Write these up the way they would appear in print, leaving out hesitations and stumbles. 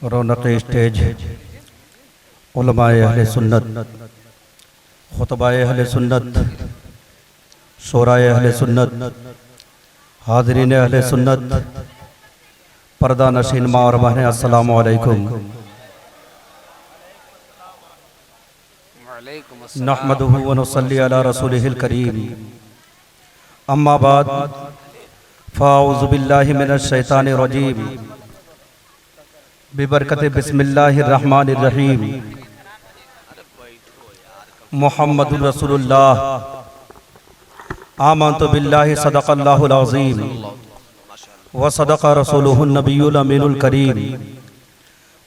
रौनक stage उलमाए अहले सुन्नत, खुतबाए अहले सुन्नत, शोराए अहले सुन्नत, हाज़रीन अहले सुन्नत, पर्दा नशीन माँ और बहनें, अस्सलामु अलैकुम। नहमदुहु व नुसल्ली अला रसूलिहिल करीम। अम्मा बाद फ़ाऊज़ु बिल्लाहि मिनश शैतानिर रजीम। बिबरकत बिस्मिल्लाहिर रहमानिर रहीम। मुहम्मदुर रसूलुल्लाह आमन्तु बिल्लाहि सदक़ल्लाहुल अज़ीम व सदक़ रसूलुहुन नबियुल अमीनुल करीम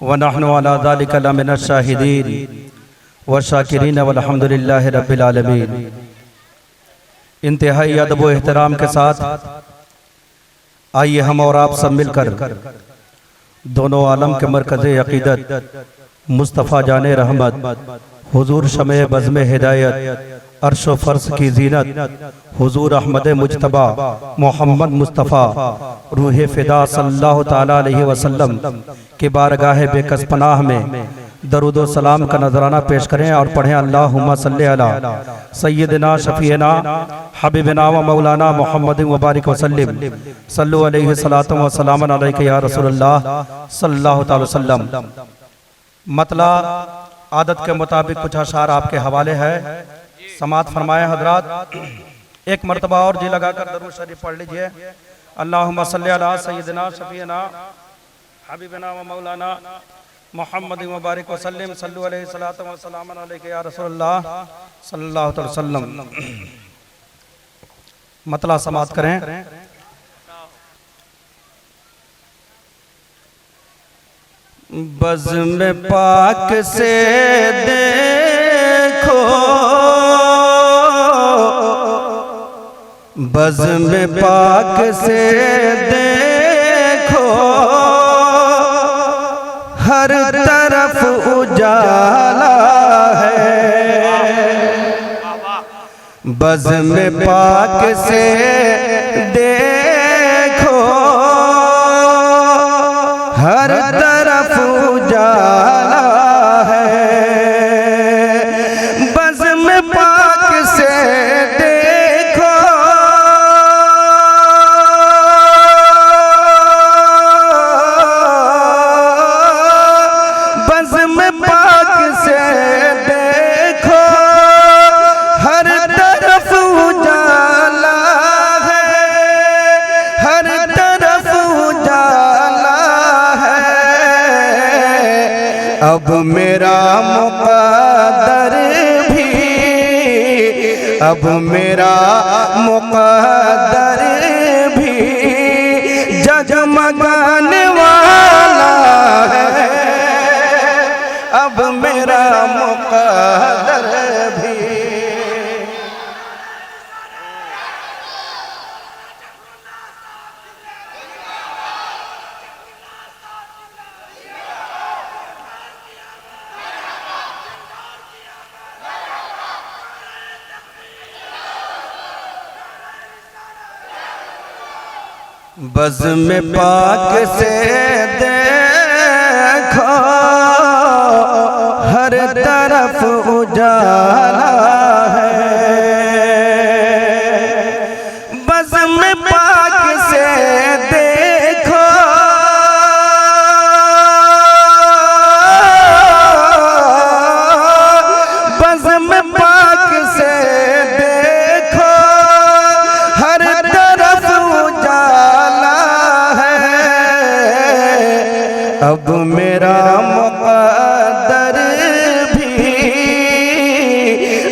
व नहनु अला ज़ालिका लमिनश शाहिदीन व शाकिरीन वल्हम्दुलिल्लाहि रब्बिल आलमीन। इंतहाई अदब व एहतराम के साथ आइए हम और आप सब मिलकर दोनों आलम के मरकज़े अक़ीदत मुस्तफ़ा जाने रहमत हुजूर शमे बज़्मे हिदायत अर्शो फ़र्श की ज़ीनत हुजूर अहमद मुज्तबा मोहम्मद मुस्तफ़ा रूह फ़िदा सल्लल्लाहु ताला अलैहि वसल्लम के बारगाह बेकस पनाह में दरूद व सलाम का नजराना पेश करें और पढ़ें अल्लाहुम्मा सल्ली अला सय्यिदना शफ़ीना हबीबना व मौलाना मोहम्मद व बारिक वसल्लिम सल्लु अलैहि सलातु व सलामन अलैका या रसूलल्लाह सल्लल्लाहु ताला वसल्लम। मतला आदत के मुताबिक कुछ अशार आपके हवाले है, समात फरमाए हजरात। एक मरतबा और जी लगाकर दरूद शरीफ पढ़ लीजिए। अल्लाहुम्मा सल्ली अला सय्यिदना शफ़ीना हबीबना व मौलाना मोहम्मद व बारिक वसल्लिम सल्लु अलैहि सलातु व सलामन अलैका या रसूलल्लाह सल्लल्लाहु अलैहि वसल्लम। मतला समात करें। बज़्म पाक से देखो, बज़्म पाक से देखो, हर तरफ उजाला है। बज़्म पाक से देखो, हर तरफ उजाला है। बज़्म पाक से देखो, बज़्म पाक से देखो, हर तरफ उजाला है, हर तरफ उजाला है। अब मेरा मुक़द्दर भी, अब मेरा मुक़द्दर भी जगमगाने वाला है। अब मेरा मुक़द्दर भी। बज़्म पाक से देखो, हर तरफ उजाला है। बज़्म पाक से देखो, बज़्म पाक से देखो, हर तरफ उजाला है। अब मेरा मुक़द्दर भी,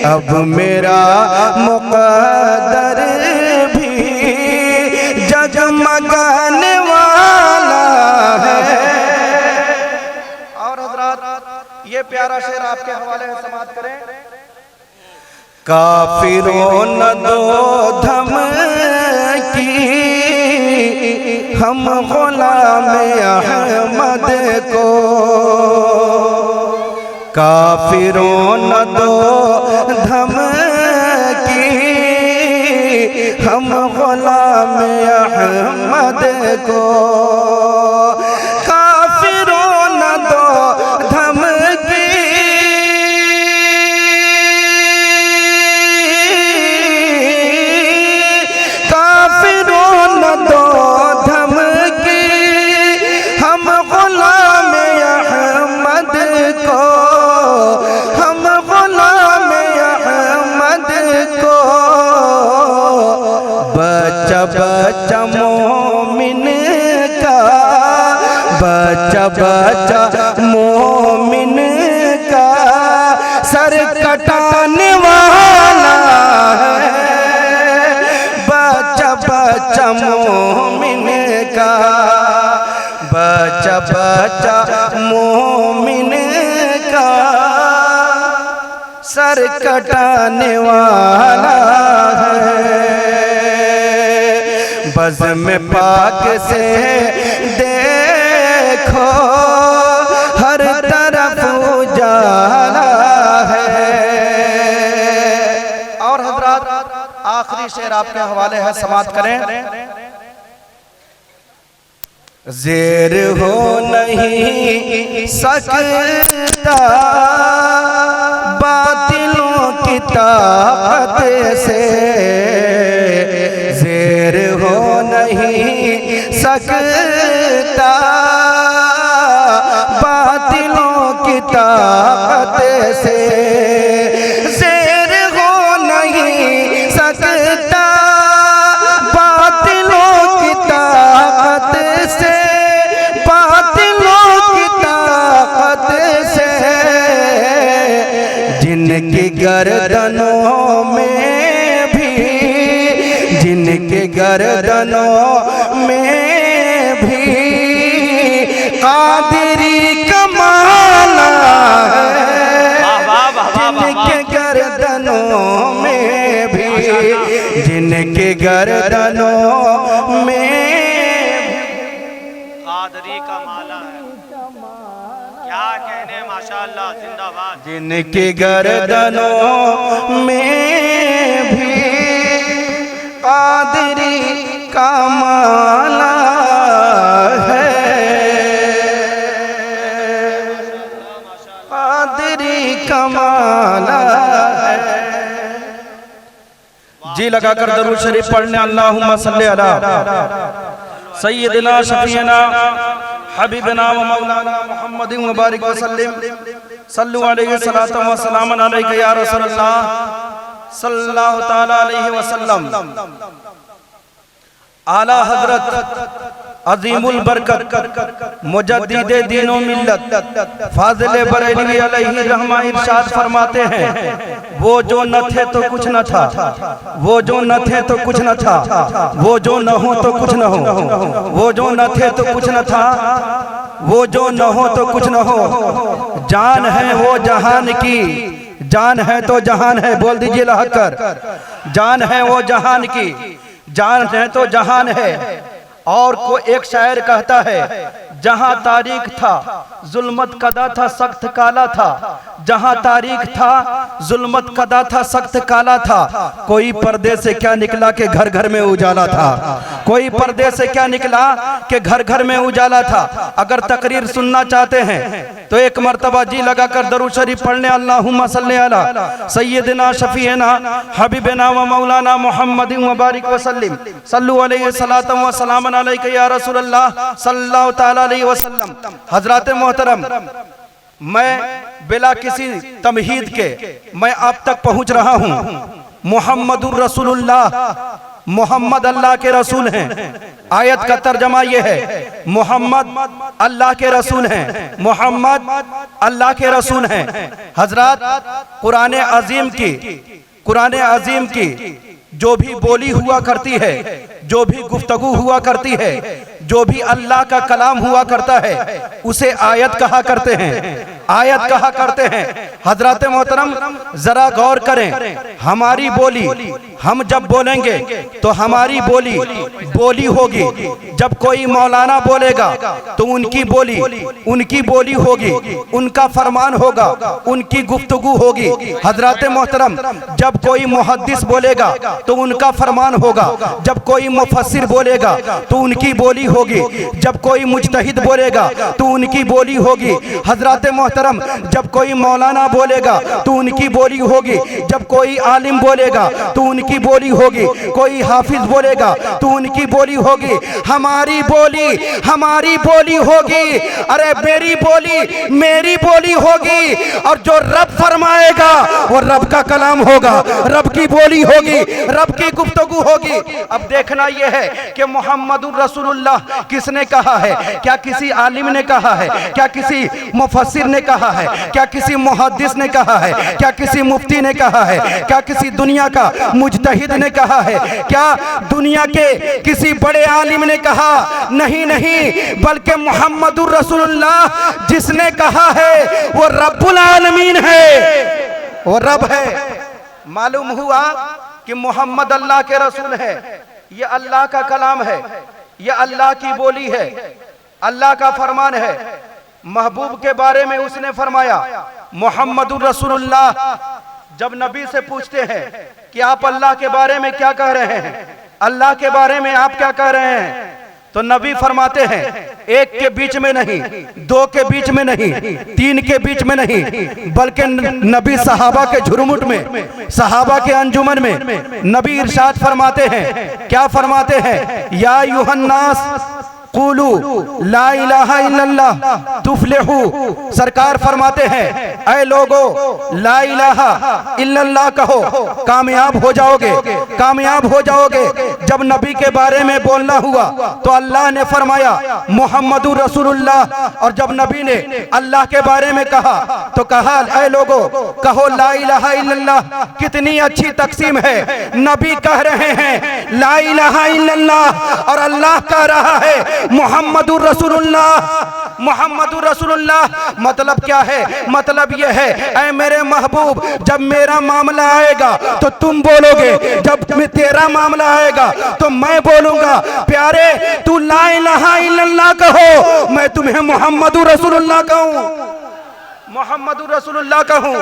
अब मेरा मुक़द्दर भी जगमगाने वाला है। और हज़रात ये प्यारा शेर आपके हवाले है, समात करें। काफिरों न दो धमकी, हम गुलाम अहमद को। काफिरों न दो धमकी, हम गुलाम अहमद को। काफिरों न बच्चा मोमिन का सर कटाने वाला है। बच्चा बच्चा मोमिन का, बच्चा बच्चा मोमिन का सर कटाने वाला है। बज़्म पाक से देखो हर तरफ उजाला है। और हज़रात आखिरी शेर आपके हवाले है, समाप्त करें। ज़ेर हो नहीं सकता बातिलों की ताकत से, ज़ेर हो नहीं सकता बातिलों की ताकत से, ज़ेर हो नहीं सकता बातिलों की ताकत से, बातिलों की ताकत से। जिनकी गर्दनों में भी, जिनके गर्दनों में भी कादिरी कमाना है। जिनके गर्दनों में भी, जिनके गर्दनों में कादरी का माला है। क्या कहने, माशाअल्लाह, जिंदाबाद। जिनके गर्दनों में भी कादरी का माला है, कादरी का माला है। जी लगाकर दरूद शरीफ पढ़ने, अल्लाहुम्मा सल्ली अला सय्यिदना शफीना हबीबना व मौलाना मुहम्मदिन व बारिक वसल्लम। सल्लु अलैहि सलातु व सलामन अलैका या रसूलल्लाह सल्लल्लाहु तआला अलैहि वसल्लम। आला हजरत अजीमुल बरकत मुजद्दिदे दीनो मिल्लत फाज़िले बरेलवी अलैहि रहमा इरशाद फरमाते हैं, वो जो न थे तो कुछ न था, वो जो न थे तो कुछ न था, वो जो न हो तो कुछ न हो, वो जो न थे तो कुछ न था, वो जो न हो तो कुछ न हो। जान है वो जहान की, जान है तो जहान है, बोल दीजिए लहकर। जान है वो जहान की, जान है तो जहान है। और को एक शायर कहता है, जहां तारीख था जुल्मत कदा था सख्त काला था, जहां तारीख था जुल्मत कदा था सख्त काला था। कोई पर्दे से क्या निकला कि घर घर में उजाला था, कोई पर्दे से क्या निकला कि घर घर में उजाला था। अगर तकरीर सुनना चाहते हैं तो एक मर्तबा जी लगाकर दरूद शरीफ पढ़ने, अल्लाहुम्मा सल्ली अला सय्यिदना शफीना हबीबना व मौलाना मुहम्मदिन व बारिक वसल्लम। सल्लु अलैहि सलातु व सलामन अलैका या रसूलल्लाह सल्लल्लाहु तआला अलैहि वसल्लम। हजरात मोहतरम, मैं बिला किसी तमहीद के मैं आप तक पहुंच रहा हूं। मुहम्मदुर रसूलुल्लाह, मोहम्मद अल्लाह के रसूल हैं। आयत का तर्जमा यह है, मोहम्मद अल्लाह के रसूल हैं, मोहम्मद अल्लाह के रसूल हैं। हजरात, कुरान अजीम की जो भी बोली हुआ करती है, जो भी गुफ्तगू हुआ करती है, जो भी अल्लाह का कलाम हुआ करता है, उसे आयत कहा करते हैं, आयत कहा करते हैं। हजरत मोहतरम, जरा गौर करें, हमारी बोली, हम जब बोलेंगे तो हमारी बोली होगी। जब कोई मौलाना बोलेगा तो उनकी बोली होगी, उनका फरमान होगा, उनकी गुफ्तगू होगी। हजरत मोहतरम, जब कोई मुहद्दिस बोलेगा तो उनका फरमान होगा, जब कोई मुफस्सिर बोलेगा तो उनकी बोली होगी, जब कोई मुज्तहिद बोलेगा तो उनकी बोली होगी। हजरत मोहतरम, जब कोई मौलाना बोलेगा तो उनकी बोली होगी, जब कोई आलिम बोलेगा तो उनकी उनकी बोली होगी, कोई हाफिज बोलेगा तो उनकी बोली होगी, हमारी बोली होगी, अरे मेरी बोली होगी। और जो रब फरमाएगा वो रब का कलाम होगा, रब की बोली होगी, रब की गुफ्तगू होगी। अब देखना यह है कि मोहम्मदुर रसूलुल्लाह किसने कहा है? क्या किसी आलिम ने कहा है? क्या किसी मुफस्सिर ने कहा है? क्या किसी मुहद्दिस ने कहा है? क्या किसी मुफ्ती ने कहा है? क्या किसी दुनिया का मुजतहिद ने कहा है? क्या दुनिया के किसी बड़े आलिम ने कहा? नहीं, बल्कि मोहम्मदुर रसूलुल्लाह जिसने कहा है वो रब्बुल आलमीन है, वो रब है। मालूम हुआ कि मोहम्मद अल्लाह के रसूल है, ये अल्लाह का कलाम है, ये अल्लाह की बोली है, अल्लाह का फरमान है। महबूब के बारे में उसने फरमाया, मोहम्मदुर रसूलुल्लाह जब नबी से पूछते हैं कि आप अल्लाह के बारे में क्या कह रहे हैं, अल्लाह के बारे में आप क्या कह रहे हैं, तो नबी फरमाते हैं, एक के बीच में नहीं, दो के बीच में नहीं, तीन के बीच में नहीं, बल्कि नबी सहाबा के झुरमुट में, सहाबा के अंजुमन में नबी इरशाद फरमाते हैं, क्या फरमाते हैं? या युहन्नास कुलू ला इलाहा इल्लल्लाह तुफलिहू। सरकार फरमाते हैं, ऐ लोगो ला इलाहा इल्लल्लाह कहो, कामयाब हो जाओगे, कामयाब हो जाओगे। जब नबी के बारे में बोलना हुआ तो अल्लाह ने फरमाया मोहम्मदुर रसूलुल्लाह, और जब नबी ने अल्लाह के बारे में कहा तो कहा, ऐ लोगो कहो ला इलाहा इल्लल्लाह। कितनी अच्छी तकसीम है, नबी कह रहे हैं ला इलाहा इल्लल्लाह और अल्लाह कह रहा है मोहम्मदुर रसूलुल्लाह, मोहम्मदुर रसूलुल्लाह। मतलब क्या है? मतलब यह है, ऐ मेरे महबूब जब मेरा मामला आएगा तो तुम बोलोगे, जब तेरा मामला आएगा तो मैं बोलूंगा। प्यारे तू ला इलाहा इल्लल्लाह कहो, मैं तुम्हें मोहम्मदुर रसूलुल्लाह कहूं, मोहम्मदुर रसूलुल्लाह कहूं।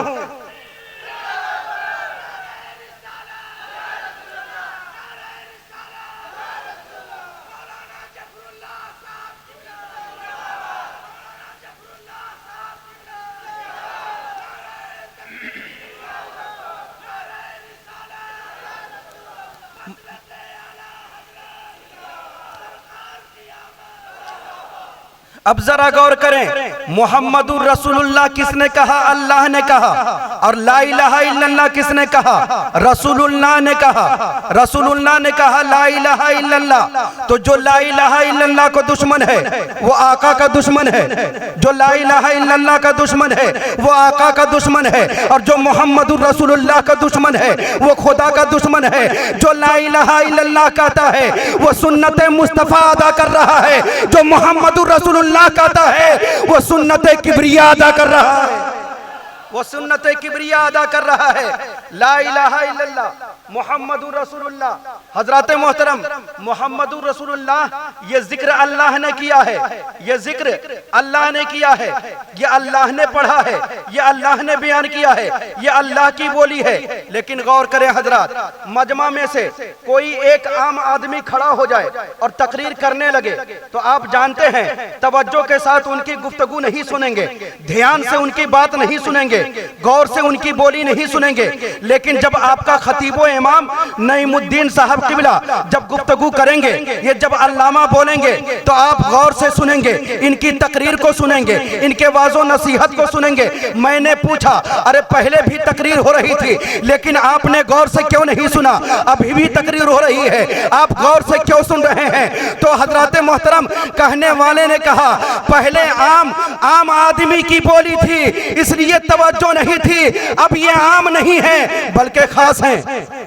अब जरा गौर करें, मोहम्मदुर रसूलुल्लाह किसने कहा? अल्लाह ने कहा। और ला इलाहा इल्लल्लाह किसने कहा? रसूलुल्लाह ने कहा। रसूलुल्लाह ने कहा ला इलाहा इल्लल्लाह। तो जो ला इलाहा इल्लल्लाह को दुश्मन है वो आका का दुश्मन है, जो ला इलाहा इल्लल्लाह का दुश्मन है वो आका का दुश्मन है, और जो मोहम्मदुर रसूलुल्लाह का दुश्मन है वो खुदा का दुश्मन है। जो ला इलाहा इल्लल्लाह कहता है वो सुन्नत मुस्तफ़ा अदा कर रहा है, जो मोहम्मदुर रसूलुल्लाह कहता है वो सुन्नत किबरिया अदा कर रहा है, वो सुन्नत किबरिया अदा कर रहा है। ला इलाहा इल्लल्लाह मोहम्मदुर रसूलुल्लाह। हजरत मोहतरम, मोहम्मदुर रसूलुल्लाह ये जिक्र अल्लाह ने किया है, ये जिक्र अल्लाह ने किया है, ये अल्लाह ने पढ़ा है, ये अल्लाह ने बयान किया है, ये अल्लाह की बोली है। लेकिन गौर करें हजरात, मजमा में से कोई एक आम आदमी खड़ा हो जाए और तकरीर करने लगे तो आप जानते हैं तवज्जो के साथ उनकी गुफ्तगू नहीं सुनेंगे, ध्यान से उनकी बात नहीं सुनेंगे, गौर से उनकी बोली नहीं सुनेंगे। लेकिन जब आपका खतीबो इमाम नईमुद्दीन साहब किबला जब गुफ्तगू करेंगे, ये जब अल्लामा बोलेंगे तो आप गौर से सुनेंगे, इनकी तकरीर को सुनेंगे, इनके वाजो नसीहत को सुनेंगे। मैंने पूछा, अरे पहले भी तकरीर हो रही थी लेकिन आपने गौर से क्यों नहीं सुना? अभी भी तकरीर हो रही है, आप गौर से क्यों सुन रहे हैं? तो हजरत मोहतरम कहने वाले ने कहा, पहले आम आदमी की बोली थी इसलिए तवज्जो नहीं थी, अब ये आम नहीं है बल्कि खास है,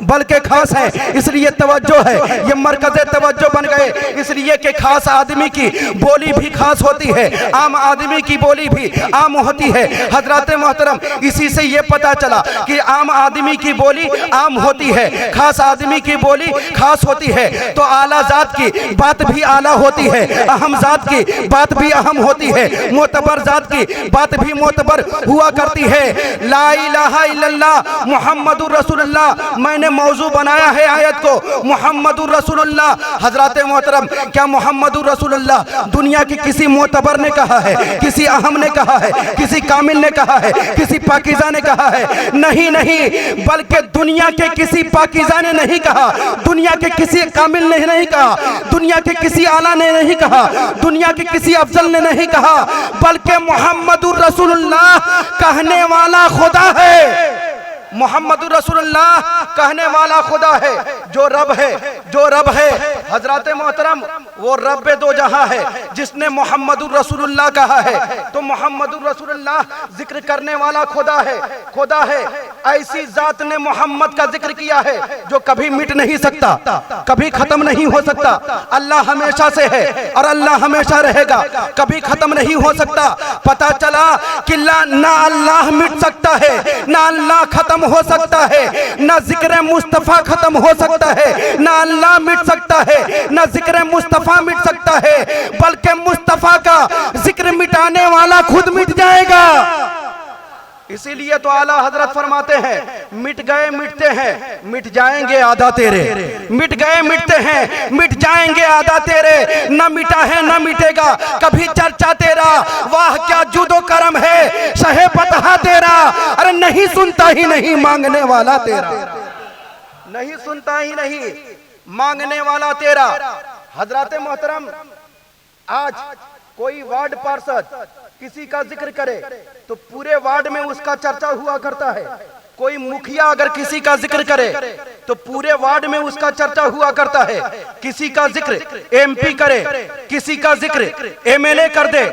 बल्कि खास है इसलिए तवज्जो है। ये मरकज़े तवज्जो बन गए इसलिए कि खास आदमी की बोली भी खास होती है, आम आदमी की बोली भी आम होती है। हजरत मोहतरम, इसी से ये पता चला कि आम आदमी की बोली आम होती है, खास आदमी की बोली खास होती है। तो आला जात की बात भी आला होती है, अहम जात की बात भी अहम होती है, मोतबर जात की बात भी मोतबर हुआ करती है ला इलाहा इल्लल्लाह मुहम्मदुर रसूलुल्लाह। मैंने मौजू बनाया है आयत को मुहम्मदुर रसूलुल्लाह। हजरत मोहतरम, क्या मुहम्मदुर रसूलुल्लाह दुनिया की किसी मोतबर ने कहा है, किसी अहम ने कहा है, किसी कामिल ने कहा है, किसी पाकीज़ा ने कहा है? नहीं नहीं, बल्कि दुनिया के किसी पाकीज़ा ने नहीं कहा, दुनिया के किसी कामिल ने नहीं कहा, दुनिया के किसी आला ने नहीं कहा, दुनिया के किसी अफजल ने नहीं कहा, बल्कि मुहम्मदुर रसूलुल्लाह कहने वाला खुदा है। मुहम्मदुर रसूलुल्लाह कहने वाला खुदा है, जो रब है, जो रब है हजरत मोहतरम, वो रब दो जहां है जिसने मुहम्मदुर रसूलुल्लाह कहा है। तो मुहम्मदुर रसूलुल्लाह जिक्र करने वाला खुदा है, खुदा है। ऐसी जात ने मोहम्मद का जिक्र किया है जो कभी मिट नहीं सकता, कभी खत्म नहीं हो सकता। अल्लाह हमेशा से है और अल्लाह हमेशा रहेगा, कभी खत्म नहीं हो सकता। पता चला कि ना अल्लाह मिट सकता है, ना अल्लाह खत्म हो सकता है, ना जिक्र मुस्तफा खत्म हो सकता है, ना अल्लाह मिट सकता है, ना जिक्र मुस्तफा मिट सकता है, बल्कि मुस्तफा का जिक्र मिटाने वाला खुद मिट जाएगा। इसीलिए तो आला हजरत फरमाते हैं, मिट गए मिटते हैं, मिट जाएंगे आधा तेरे। मिट गए मिटते हैं, मिट जाएंगे आधा तेरे। न मिटा है न मिटेगा कभी चर्चा तेरा, वाह क्या जुदो करम है शहे पतहा तेरा। अरे नहीं सुनता ही नहीं मांगने वाला तेरा, नहीं सुनता ही नहीं मांगने वाला तेरा। हजरत मोहतरम, आज कोई वार्ड पार्षद किसी का जिक्र करे तो पूरे वार्ड में उसका चर्चा हुआ करता है। कोई मुखिया अगर किसी का जिक्र करे तो पूरे वार्ड में उसका चर्चा हुआ करता है। किसी का जिक्र एमपी करे, किसी का जिक्र एमएलए कर दे,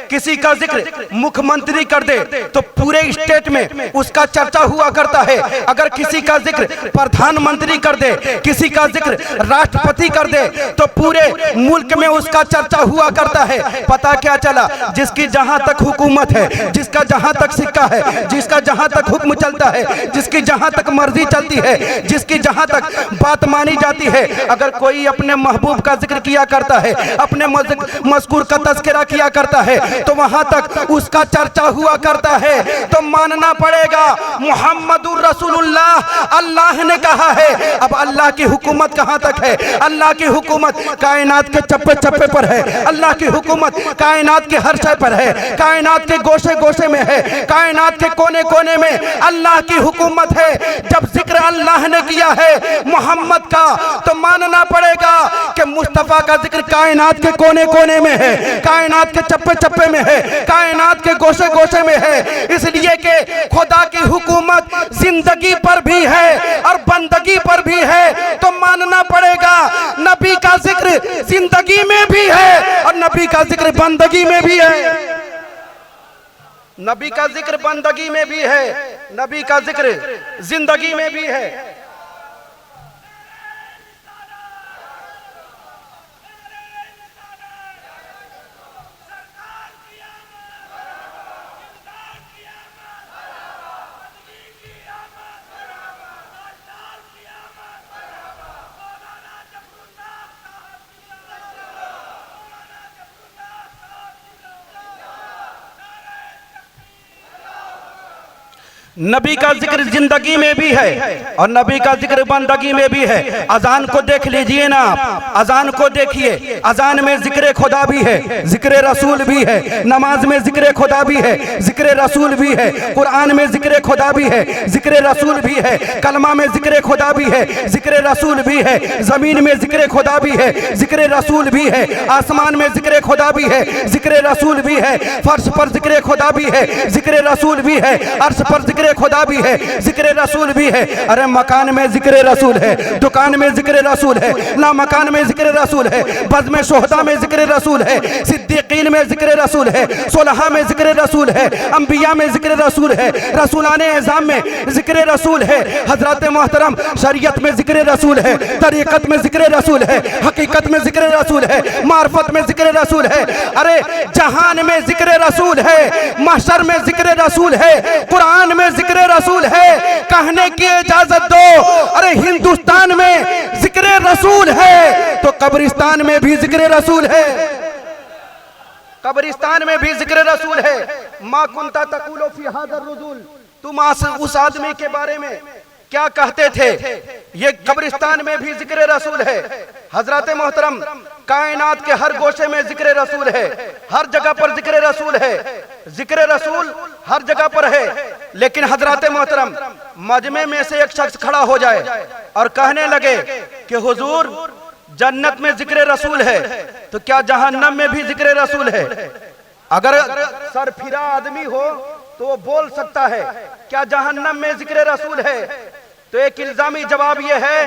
किसी का जिक्र मुख्यमंत्री कर दे तो पूरे स्टेट में उसका चर्चा हुआ करता है। अगर किसी का जिक्र प्रधानमंत्री कर दे, किसी का जिक्र राष्ट्रपति कर दे तो पूरे मुल्क में उसका चर्चा हुआ करता है। पता क्या चला? जिसकी जहां तक हुकूमत है, जिसका जहां तक सिक्का है, जिसका जहां तक हुक्म चलता है, जिसकी जहां तक मर्जी चलती है, जिसकी जहां तक बात मानी जाती है, अगर कोई अपने महबूब का जिक्र किया करता है, अपने मज़कूर का तज़किरा किया करता है तो वहां तक उसका चर्चा हुआ करता है। तो मानना पड़ेगा मुहम्मदुर रसूलुल्लाह अल्लाह ने कहा है। अब अल्लाह की हुकूमत कहां तक है? अल्लाह की हुकूमत कायनात के चप्पे चप्पे पर है, अल्लाह की हुकूमत कायनात के हर शय पर है, कायनात के गोशे गोशे में है, कायनात के कोने कोने में अल्लाह की हुकूमत है। जब जिक्र अल्लाह ने किया है मोहम्मद का तो मानना पड़ेगा कि मुस्तफा का जिक्र कायनात के कोने कोने में है, कायनात के चप्पे चप्पे में है, कायनात के गोशे गोशे में है। इसलिए कि खुदा की हुकूमत जिंदगी पर भी है और बंदगी पर भी है। तो मानना पड़ेगा नबी का जिक्र जिंदगी में भी है और नबी का जिक्र बंदगी में भी है। नबी का जिक्र बंदगी में भी है, नबी का जिक्र जिंदगी में भी है। नबी का जिक्र जिंदगी में भी है और नबी का जिक्र बंदगी में भी है। अजान को देख लीजिए ना आप, अजान को देखिए, अजान में जिक्र खुदा भी है, जिक्र रसूल भी है, नमाज में जिक्र खुदा भी है, जिक्र रसूल भी है, कुरान में जिक्र खुदा भी है, जिक्र रसूल भी है, कलमा में जिक्र खुदा भी है, जिक्र रसूल भी है, जमीन में जिक्र खुदा भी है, जिक्र रसूल भी है, आसमान में जिक्र खुदा भी है, जिक्र रसूल भी है, फर्श पर जिक्र खुदा भी है, जिक्र रसूल भी है, अर्श पर जिक्र खुदा भी है, जिक्र रसूल भी है। अरे मकान में जिक्र रसूल है, दुकान में जिक्र रसूल है, ला मकान में जिक्र रसूल है, बज़ में शोहदा में जिक्र रसूल है, सिद्दीकीन में जिक्र रसूल है, सुलहा में जिक्र रसूल है, अंबिया में जिक्र रसूल है, रसूलाने एज़ाम में जिक्र रसूल है। हजरत मोहतरम, शरीयत में जिक्र रसूल है, तरीक़त में जिक्र रसूल है, हकीकत में जिक्र रसूल है, मार्फत में जिक्र रसूल है। अरे जहान में जिक्र रसूल है, महशर में जिक्र रसूल है, कुरान में जिक्र रसूल है। कहने की इजाजत दो, अरे हिंदुस्तान में जिक्र रसूल है तो कब्रिस्तान में भी जिक्र रसूल है। कब्रिस्तान में भी जिक्र रसूल है। मा कुंता तकुलो फी हादर रुजुल, तुम उस आदमी के बारे में क्या कहते थे, ये कब्रिस्तान में भी जिक्र रसूल है। हजरत मोहतरम कायनात के हर गोशे में जिक्र रसूल है, हर जगह पर जिक्र रसूल है, जिक्र रसूल हर जगह पर है। लेकिन हजरत मोहतरम मजमे में से एक शख्स खड़ा हो जाए और कहने लगे कि हुजूर जन्नत में जिक्र रसूल है, तो क्या जहन्नम में भी जिक्र रसूल है? अगर सरफिरा आदमी हो तो वो बोल सकता है क्या जहन्नम में जिक्र रसूल है? तो एक इल्जामी जवाब ये है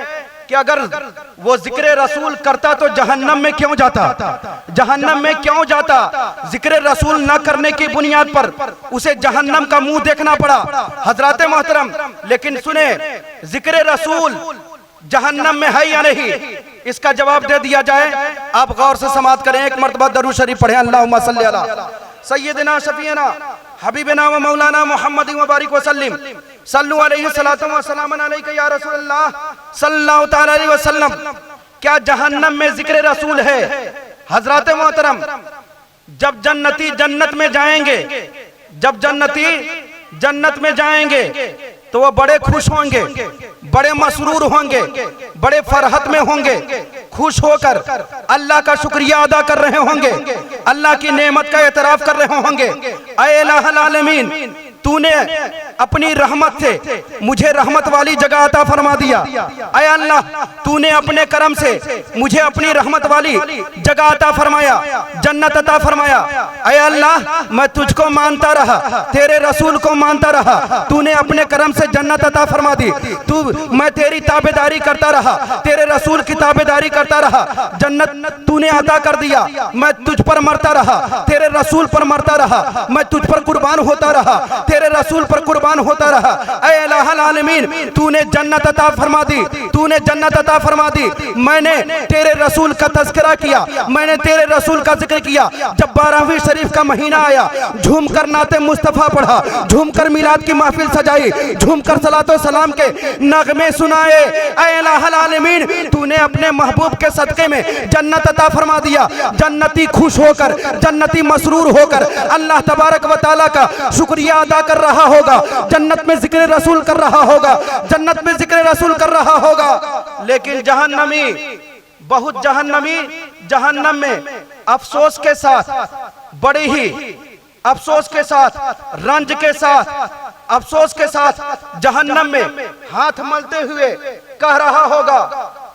कि अगर वो जिक्र रसूल करता तो जहन्नम में क्यों जाता? जहन्नम में क्यों जाता? जिक्र रसूल न करने की बुनियाद पर उसे जहन्नम का मुंह देखना पड़ा। हजरत मोहतरम लेकिन सुने, जिक्र रसूल जहन्नम में है या नहीं, इसका जवाब दे दिया जाए। आप गौर से समाअत करें, एक मर्तबा दरूद शरीफ पढ़ें। अल्लाहुम्मा सल्ली अला सय्यिदना शफीना हबीबना व मौलाना मुहम्मद व बारिक वसल्लिम सल्लु अलैहि सलातु व सलामन अलैका या रसूलल्लाह सल्लल्लाहु तआला अलैहि वसल्लम। क्या जहन्नम में जिक्र रसूल है? हजरत मोहतरम जब जन्नती जन्नत में जाएंगे, जब जन्नती जन्नत में जाएंगे तो वो बड़े खुश होंगे, बड़े मसरूर होंगे, बड़े फरहत में होंगे, खुश होकर अल्लाह का शुक्रिया अदा कर रहे होंगे, अल्लाह की नेमत का एतराफ कर रहे होंगे। ऐ इलाहुल आलमीन, तूने अपनी रहमत से मुझे रहमत वाली जगह अता फरमा दिया। ऐ अल्लाह, तूने अपने करम से मुझे अपनी रहमत वाली जगह अता फरमाया, जन्नत अता फरमाया। ऐ अल्लाह, मैं तुझको मानता रहा, तेरे रसूल को मानता रहा, तूने अपने करम से जन्नत अता फरमा दी। मैं तेरी ताबेदारी करता रहा, तेरे रसूल की ताबेदारी करता रहा, जन्नत तूने अता कर दिया। मैं तुझ पर मरता रहा, तेरे रसूल पर मरता रहा, मैं तुझ पर कुर्बान होता रहा, तेरे रसूल पर कुर्बान होता रहा। ऐ इलाहुल आलमीन, तूने जन्नत अता फरमा दी, तूने जन्नत अता फरमा दी। मैंने तेरे रसूल का तज़किरा किया, मैंने तेरे रसूल का जिक्र किया। जब 12वीं शरीफ का महीना आया, झूम कर नाते मुस्तफ़ा पढ़ा, झूम कर मिलाद की महफिल सजाई, झूम कर सलातो सलाम के नगमे सुनाए। ऐ इलाहुल आलमीन, तूने अपने महबूब के सदके में जन्नत अता फरमा दिया। जन्नती खुश होकर, जन्नती मसरूर होकर अल्लाह तबारक व तआला का शुक्रिया अदा कर रहा होगा, जन्नत में जिक्र रसूल कर रहा होगा, जन्नत में जिक्र रसूल कर रहा होगा। लेकिन जहन्नमी, बहुत जहन्नमी जहन्नम में अफसोस के साथ, बड़े ही अफसोस के साथ, रंज के साथ, अफसोस के साथ जहन्नम में हाथ मलते हुए कह रहा होगा,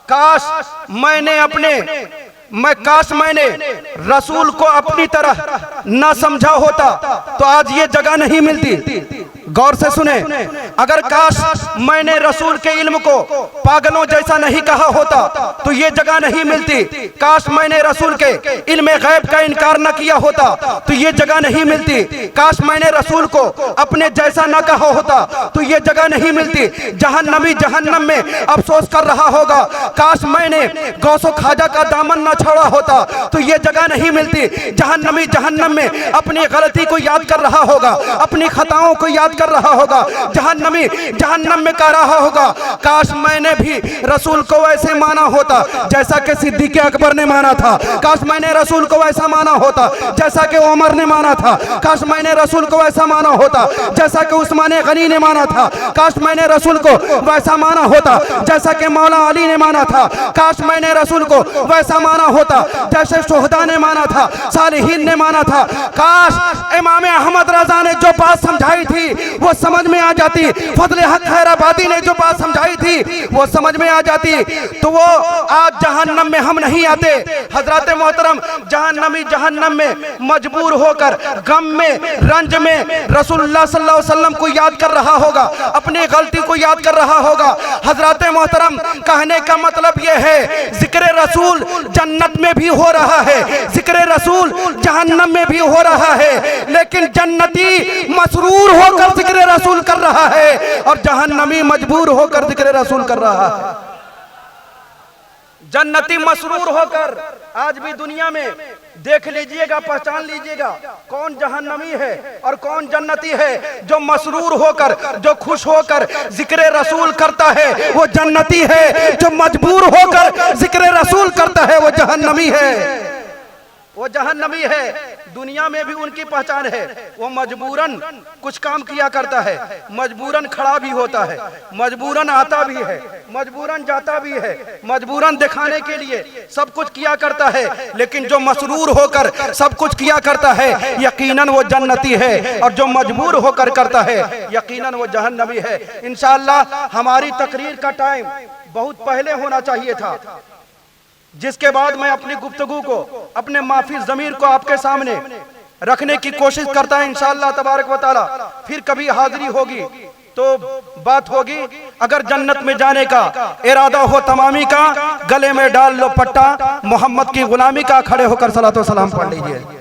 काश मैंने रसूल को अपनी तरह न समझा होता तो आज ये जगह नहीं मिलती। गौर से सुने, अगर काश मैंने रसूल के इल्म को पागलों जैसा नहीं कहा होता तो ये जगह नहीं मिलती। काश मैंने रसूल के इल्म गैब का इनकार न किया होता तो ये जगह नहीं मिलती। काश मैंने रसूल को अपने जैसा न कहा होता तो ये जगह नहीं मिलती। जहन्नमी जहन्नम में अफसोस कर रहा होगा, काश मैंने गौसो खाजा का दामन न छोड़ा होता तो ये जगह नहीं मिलती। जहन्नमी जहन्नम में अपनी गलती को याद कर रहा होगा, अपनी खताओं को याद कर रहा होगा। जहन्नमी जहन्नम में कह रहा होगा, काश मैंने भी रसूल को वैसे माना होता जैसा कि सिद्दीक़ अकबर ने माना था। काश मैंने रसूल को वैसा माना होता जैसा कि उमर ने माना था। काश मैंने रसूल को वैसा माना होता जैसा कि उस्मान गनी ने माना था। काश मैंने रसूल को वैसा माना होता जैसा कि मौला अली ने माना था। काश मैंने रसूल को वैसा माना होता जैसे शोहदा ने माना था, सालिहीन ने माना था। काश इमाम अहमद रजा ने जो बात समझाई थी वो समझ में आ जाती, फजले हक हैराबादी ने जो बात समझाई थी वो समझ में आ जाती, तो वो आज जहन्नम में हम नहीं आते। हजरत मोहतरम जहन्नमी जहन्नम में मजबूर होकर गम में, रंज में रसूलुल्लाह सल्लल्लाहु अलैहि वसल्लम को याद कर रहा होगा, अपनी गलती को याद कर रहा होगा। हजरत मोहतरम कहने का मतलब ये है, जिक्र रसूल जन्नत में भी हो रहा है, जिक्र रसूल जहन्नम में भी हो रहा है, लेकिन जन्नती मसरूर होकर जिक्र रसूल कर रहा है और जहन्नमी मजबूर होकर जिक्र रसूल कर रहा है। जन्नती मसरूर होकर, आज भी दुनिया में देख लीजिएगा, पहचान लीजिएगा कौन जहन्नमी है और कौन जन्नती है। जो मसरूर होकर, जो खुश होकर जिक्र रसूल करता है वो जन्नती है, जो मजबूर होकर जिक्र रसूल करता है वो जहन्नमी है, वो जहन्नमी है। दुनिया में भी उनकी पहचान है। वो मजबूरन कुछ काम किया करता है, मजबूरन खड़ा भी होता है, मजबूरन आता भी है, मजबूरन जाता भी है, मजबूरन दिखाने के लिए सब कुछ किया करता है। लेकिन जो मसरूर होकर सब कुछ किया करता है यकीनन वो जन्नती है, और जो मजबूर होकर करता है यकीनन वो जहन्नमी है। इंशाअल्लाह हमारी तकरीर का टाइम बहुत पहले होना चाहिए था, जिसके बाद मैं अपनी गुफ्तगू को, अपने माफी ज़मीर को आपके सामने रखने की कोशिश करता है। इंशाअल्लाह तबारक व तआला फिर कभी हाजिरी होगी तो बात होगी। अगर जन्नत में जाने का इरादा हो तमामी का, गले में डाल लो पट्टा, मोहम्मद की गुलामी का, खड़े होकर सलातो सलाम पढ़ लीजिए।